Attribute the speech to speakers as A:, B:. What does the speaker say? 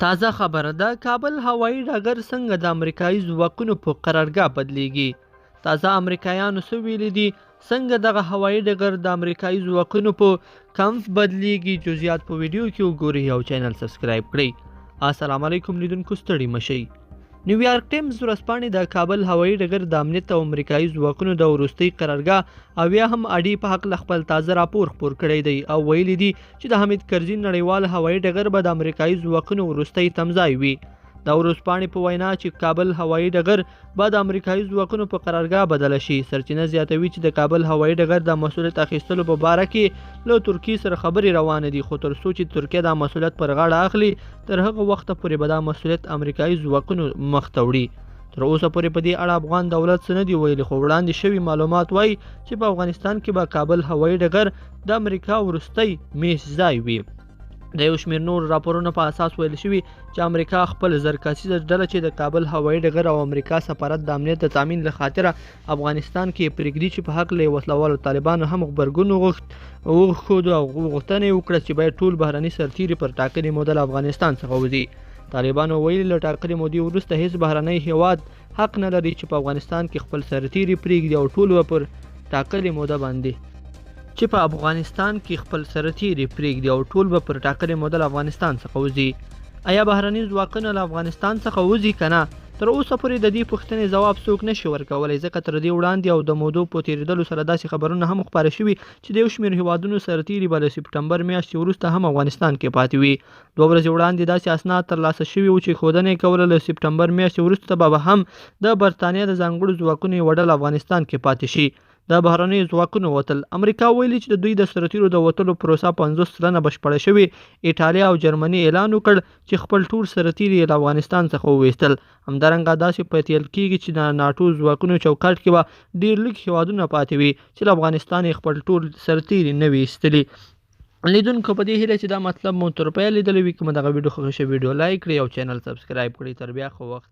A: تازه خبره ده، کابل هوایی ډګر څنګه د امریکایي ځواکونو په قرارګاه بدلیږي. تازه امریکایانو څه ویلي دي، څنګه دغه هوایی ډګر د امریکایي ځواکونو په کمپ بدلیږي؟ جزئیات په ویډیو کې وګورئ او چینل سبسکرایب کړئ. السلام علیکم لیدونکو، ستړي مشئ. نیویارک ټایمز ورځپاڼې د کابل هوایی ډګر د امنیت او امریکایي ځواکونو د وروستۍ قرارګاه او یا هم اډې په هکله خپل تازه راپور خپور کړی دی او ویلي دي چې د حمید کرزي نړیوال هوایی ډګر به د امریکایي ځواکونو وروستی تمځای وي. د ورځپاڼې په وینا چې کابل هوایی ډګر به د امریکایي ځواکونو په قرارګاه بدله شي. سرچینه زیاتوي چې د کابل هوایی ډګر د مسؤلیت اخیستلو په باره کې له ترکیې سره خبرې روانې دي، خو تر څو چې ترکیه دا مسؤلیت پر غاړه اخلي، تر هغه وخته پورې به دا مسؤلیت امریکایي ځواکونو مخ ته وړي. تر اوسه پورې په دې اړه افغان دولت څه نه دي ویلي، خو وړاندې شوي معلومات وایي چې په افغانستان کې به کابل هوایی ډګر د امریکا وروستی میش ځای وي. د یو شمېر نور راپورونو په اساس ویل شوي چې امریکا خپل زرکسیزه ډله چې د کابل هوایی ډګر او امریکا سفارت د امنیت د تامین له خاطره افغانستان کې پرېږدي، چې په هکله یې وسلوالو طالبانو هم غبرګون وښود او غوښتنه یې وکړه چې باید ټول بهرني سرتیري پر ټاکلې موده له افغانستان څخه وځي. طالبانو ویلي له ټاکلې مودې وروسته هیڅ بهرنی هیواد حق نه لري چې په افغانستان کې خپل سرتیري پرېږدي او ټول به پر ټاکلې موده باندې ټاکلې موده له افغانستان څخه وځي. آیا بهرني ځواکونه له افغانستان څخه وځي که نه؟ تر اوسه پورې د دې پوښتنې ځواب څوک نشي ورکولی، ځکه تر دې وړاندې او د مودو په تېرېدلو سره داسې خبرونه هم خپاره شوي چې د یو شمېر هیوادونو سرتیري به له سپټمبر میاشتې وروسته هم افغانستان کې پاتې وي. 2 ورځې وړاندې داسې اسناد ترلاسه شوي وو چې ښودنه یې کوله له سپټمبر میاشتې وروسته به هم د برټانیې د ځانګړو ځواکونو یوه ډله افغانستان کې پاتې شي. د بهرنیو ځواکونو وتل. امریکا ویلي چې د دوی د سرتیرو د وتلو پروسه 50% بشپړه شوې. ایټالیا او جرمني اعلان وکړ چې خپل ټول سرتیري له افغانستان څخه وویستل. همدارنګه داسې پتیل کېږي چې د ناټو ځواکونو چوکاټ کې به ډېر لږ هیوادونه پاتې وي چې له افغانستان یې خپل ټول سرتیري نه وي ایستلي. لیدونکو، په دې هیله چې دا مطلب مو تر پایه لیدلی وي، که مو دغه ویډیو خوښه شوې ویډیو لایک کړئ او چینل سبسکرایب کړئ. تر بیا خو وخت.